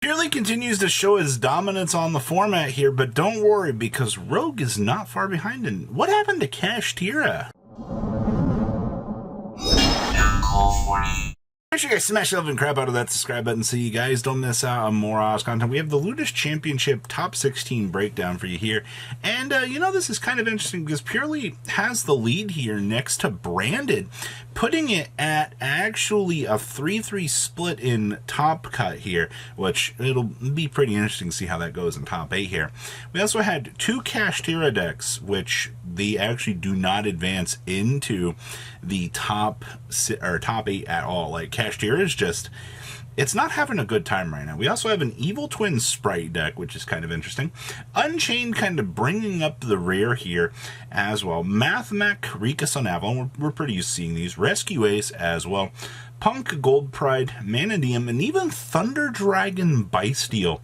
Purely continues to show his dominance on the format here, but don't worry because Rogue is not far behind. And what happened to Cash Tira? Make sure you guys smash the love and crap out of that subscribe button so you guys don't miss out on more Oz content. We have the Ludus Championship Top 16 breakdown for you here. And, this is kind of interesting because Purely has the lead here next to Branded, putting it at actually a 3-3 split in top cut here, which it'll be pretty interesting to see how that goes in top 8 here. We also had two Cash Tira decks, which they actually do not advance into the top 8 at all. Like, Cash Tira is just, it's not having a good time right now. We also have an Evil Twin Sprite deck, which is kind of interesting. Unchained kind of bringing up the rear here as well. Mathmech, Rika Sun Avalon, we're pretty used to seeing these. Rescue Ace as well. Punk, Gold Pride, Manadium, and even Thunder Dragon Bysteel.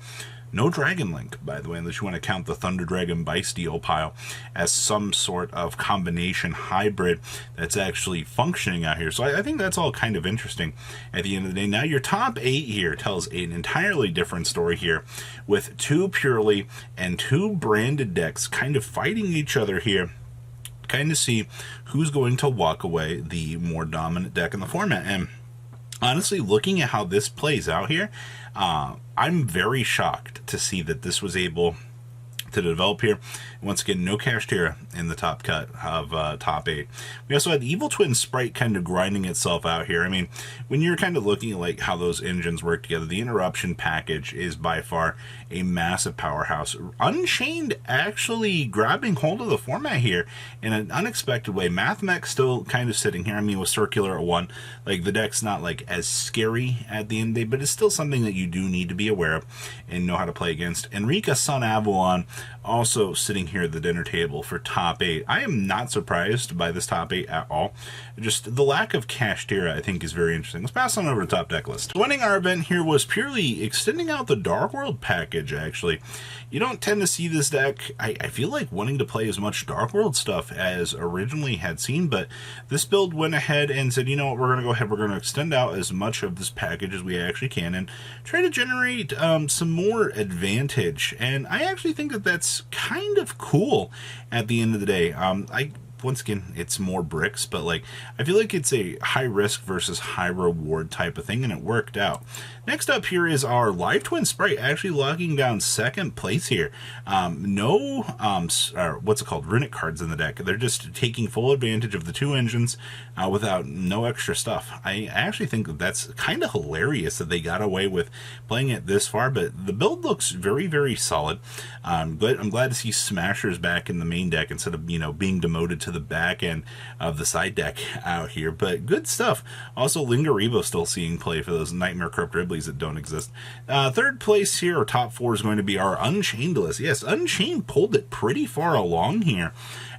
No Dragon Link, by the way, unless you want to count the Thunder Dragon Bysteel pile as some sort of combination hybrid that's actually functioning out here. So I think that's all kind of interesting at the end of the day. Now your top 8 here tells an entirely different story here with two Purely and two Branded decks kind of fighting each other here. Kind of see who's going to walk away the more dominant deck in the format. And honestly, looking at how this plays out here, I'm very shocked to see that this was able to develop here. Once again, no Cash Tira in the top cut of top 8. We also had Evil Twin Sprite kind of grinding itself out here. I mean, when you're kind of looking at like how those engines work together, the Interruption package is by far a massive powerhouse. Unchained actually grabbing hold of the format here in an unexpected way. Mathmech still kind of sitting here. I mean, with Circular at 1, like the deck's not like as scary at the end of the day, but it's still something that you do need to be aware of and know how to play against. Enrica Sun Avalon also sitting here at the dinner table for top 8. I am not surprised by this top 8 at all. Just the lack of Cash Tira, I think, is very interesting. Let's pass on over to top deck list. Winning our event here was Purely extending out the Dark World package, actually. You don't tend to see this deck, I feel like, wanting to play as much Dark World stuff as originally had seen, but this build went ahead and said, you know what, we're going to go ahead, we're going to extend out as much of this package as we actually can and try to generate some more advantage. And I actually think that that's kind of cool at the end of the day. Once again, it's more bricks, but like I feel like it's a high risk versus high reward type of thing, and it worked out. Next up here is our Live Twin Sprite, actually locking down second place here. No what's it called, runic cards in the deck. They're just taking full advantage of the two engines without no extra stuff. I actually think that that's kind of hilarious that they got away with playing it this far, but the build looks very, very solid. I'm glad to see Smashers back in the main deck instead of, being demoted to the back end of the side deck out here, but good stuff. Also, Lingaribo still seeing play for those Nightmare Corrupt Riblies that don't exist. Third place here, or top 4, is going to be our Unchained list. Yes, Unchained pulled it pretty far along here.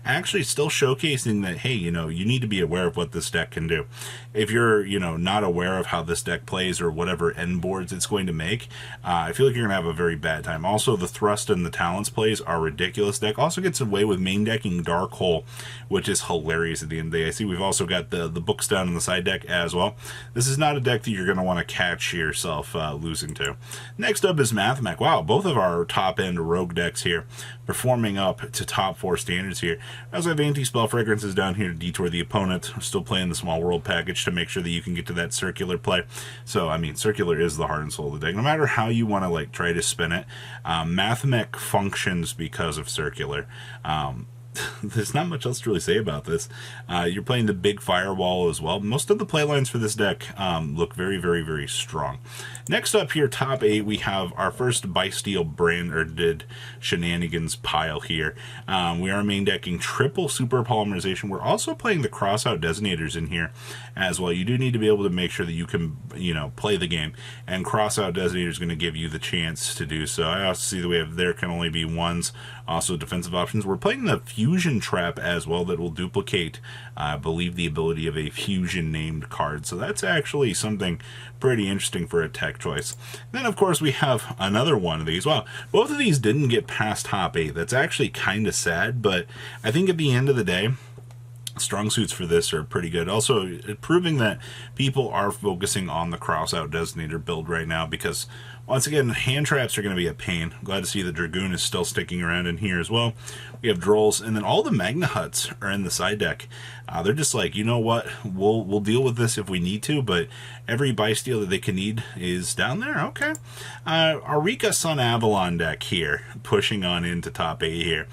Actually still showcasing that, hey, you need to be aware of what this deck can do. If you're, not aware of how this deck plays or whatever end boards it's going to make, I feel like you're going to have a very bad time. Also, the Thrust and the Talents plays are ridiculous. Deck also gets away with main decking Dark Hole, which is hilarious at the end of the day. I see we've also got the books down in the side deck as well. This is not a deck that you're going to want to catch yourself losing to. Next up is Mathmech. Wow, both of our top-end rogue decks here performing up to top 4 standards here. I also have Anti-Spell Fragrances down here to detour the opponent. I'm still playing the Small World package to make sure that you can get to that Circular play. So, I mean, Circular is the heart and soul of the deck. No matter how you want to, try to spin it, Mathmech functions because of Circular. There's not much else to really say about this. You're playing the big Firewall as well. Most of the playlines for this deck look very, very, very strong. Next up here, top 8, we have our first Bysteel branded shenanigans pile here. We are main decking triple super polymerization. We're also playing the crossout detonators in here as well. You do need to be able to make sure that you can, play the game, and crossout detonators is going to give you the chance to do so. I also see that we have there can only be ones. Also defensive options. We're playing the Fusion Trap as well that will duplicate, I believe, the ability of a Fusion named card. So that's actually something pretty interesting for a tech choice. Then, of course, we have another one of these. Well, both of these didn't get past top 8. That's actually kind of sad, but I think at the end of the day, strong suits for this are pretty good. Also, proving that people are focusing on the crossout designator build right now, because Once again, hand traps are going to be a pain. Glad to see the Dragoon is still sticking around in here as well. We have Drolls, and then all the Magna Huts are in the side deck. They're just like, you know what, we'll deal with this if we need to, but every buy-steal that they can need is down there. Okay. Arika Sun Avalon deck here, pushing on into top 8 here.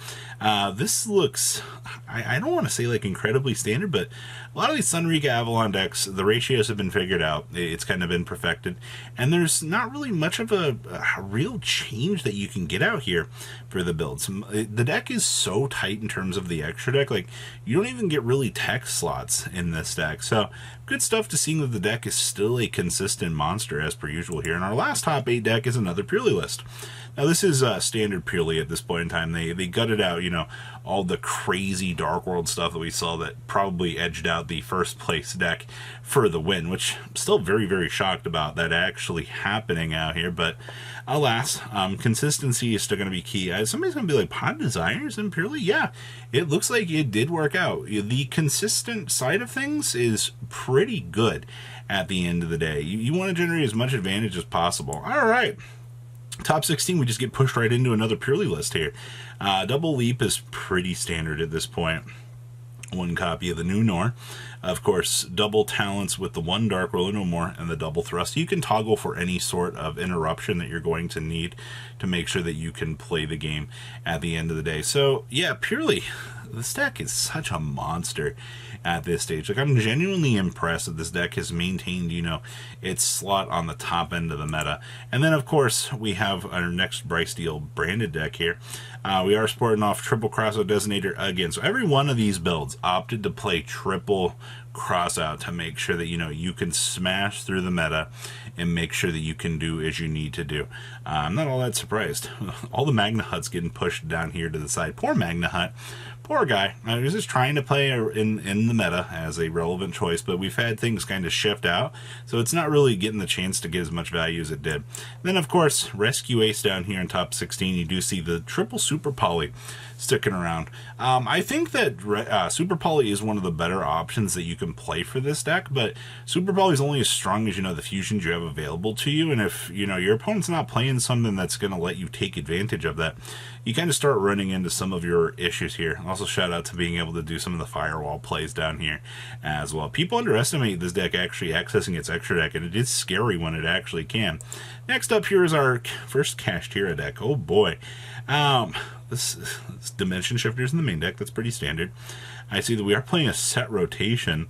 This looks, I don't want to say like incredibly standard, but a lot of these Sunrika Avalon decks, the ratios have been figured out. It's kind of been perfected, and there's not really much of a real change that you can get out here for the builds. The deck is so tight in terms of the extra deck, like you don't even get really tech slots in this deck. So good stuff to see that the deck is still a consistent monster as per usual here. And our last top 8 deck is another Purely list. Now this is standard Purely at this point in time. They gutted out, you know, all the crazy Dark World stuff that we saw that probably edged out the first place deck for the win, which I'm still very, very shocked about that actually happening out here. But alas, consistency is still going to be key. Somebody's going to be like, Pod Desires and Purely? Yeah, it looks like it did work out. The consistent side of things is pretty good at the end of the day. You want to generate as much advantage as possible. All right. Top 16, we just get pushed right into another Purely list here. Double Leap is pretty standard at this point. One copy of the New Nor. Of course, double Talents with the one Dark Roller No More and the double Thrust. You can toggle for any sort of interruption that you're going to need to make sure that you can play the game at the end of the day. So, yeah, Purely, this deck is such a monster at this stage. Like, I'm genuinely impressed that this deck has maintained, you know, its slot on the top end of the meta. And then, of course, we have our next Bryce Steele branded deck here. We are sporting off triple crossout designator again. So every one of these builds opted to play triple crossout to make sure that, you know, you can smash through the meta and make sure that you can do as you need to do. I'm not all that surprised. All the Magna Huts getting pushed down here to the side. Poor Magna Hut. Poor guy. I was just trying to play in the meta as a relevant choice, but we've had things kind of shift out, so it's not really getting the chance to get as much value as it did. And then, of course, Rescue Ace down here in top 16. You do see the triple Super Poly sticking around. I think that Super Poly is one of the better options that you can play for this deck, but Super Poly is only as strong as, you know, the fusions you have available to you, and if, you know, your opponent's not playing something that's going to let you take advantage of that, you kind of start running into some of your issues here. Also, shout out to being able to do some of the firewall plays down here as well. People underestimate this deck actually accessing its extra deck, and it is scary when it actually can. Next up here is our first Kashtira deck. Oh boy. This Dimension Shifters in the main deck. That's pretty standard. I see that we are playing a set rotation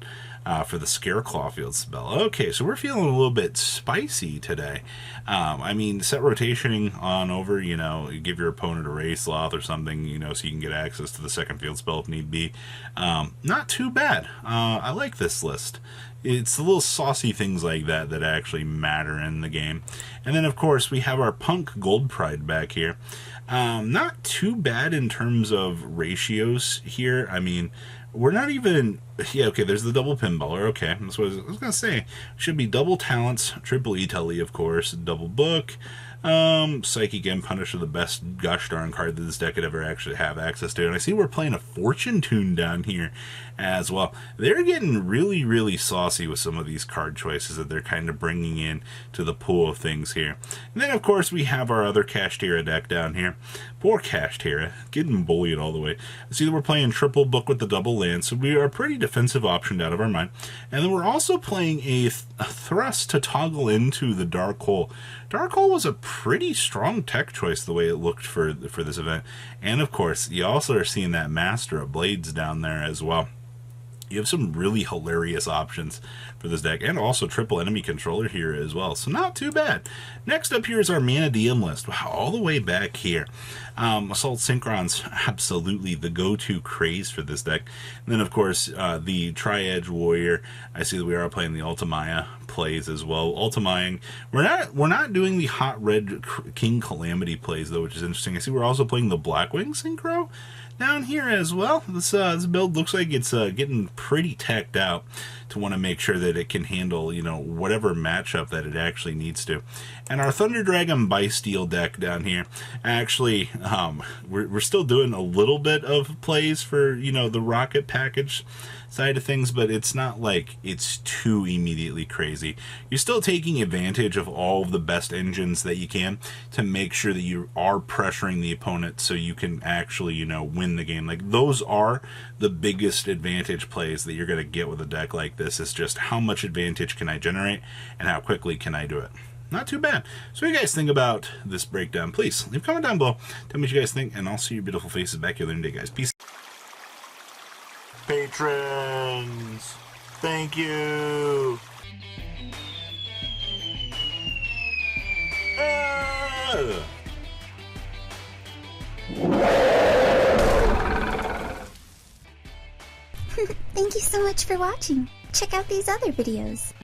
for the Scareclaw Field spell. Okay, so we're feeling a little bit spicy today. I mean, set rotationing on over, you know, you give your opponent a Ray Sloth or something, you know, so you can get access to the second field spell if need be. Not too bad. I like this list. It's the little saucy things like that that actually matter in the game. And then, of course, we have our Punk Gold Pride back here. Not too bad in terms of ratios here. I mean, we're not even... Yeah, okay, there's the double Pinballer. Okay, that's what I was going to say. Should be double Talents, triple Italy, of course, double Book. Psychic and Punisher, the best gosh darn card that this deck could ever actually have access to. And I see we're playing a Fortune Tune down here as well. They're getting really, really saucy with some of these card choices that they're kind of bringing in to the pool of things here. And then, of course, we have our other Kashtira deck down here. Poor Kashtira, getting bullied all the way. I see that we're playing triple Book with the double land, so we are pretty defensive optioned out of our mind. And then we're also playing a Thrust to toggle into the Dark Hole. Dark Hole was a pretty strong tech choice the way it looked for this event. And of course, you also are seeing that Master of Blades down there as well. You have some really hilarious options for this deck, and also triple enemy controller here as well, so not too bad. Next up here is our Mana Diem list. Wow, all the way back here. Assault Synchron's absolutely the go-to craze for this deck. And then, of course, the Tri-Edge Warrior. I see that we are playing the Ultimaya plays as well. Ultimaying. We're not doing the Hot Red King Calamity plays, though, which is interesting. I see we're also playing the Blackwing Synchro down here as well. This build looks like it's getting pretty teched out to want to make sure that it can handle, you know, whatever matchup that it actually needs to. And our Thunder Dragon Bysteel deck down here, actually, we're still doing a little bit of plays for, you know, the Rocket package. side of things, but it's not like it's too immediately crazy. You're still taking advantage of all of the best engines that you can to make sure that you are pressuring the opponent so you can actually, you know, win the game. Like, those are the biggest advantage plays that you're going to get with a deck like this, is just how much advantage can I generate and how quickly can I do it. Not too bad. So what do you guys think about this breakdown? Please leave a comment down below. Tell me what you guys think, and I'll see your beautiful faces back here later today, guys. Peace. Patrons, thank you. Thank you so much for watching. Check out these other videos.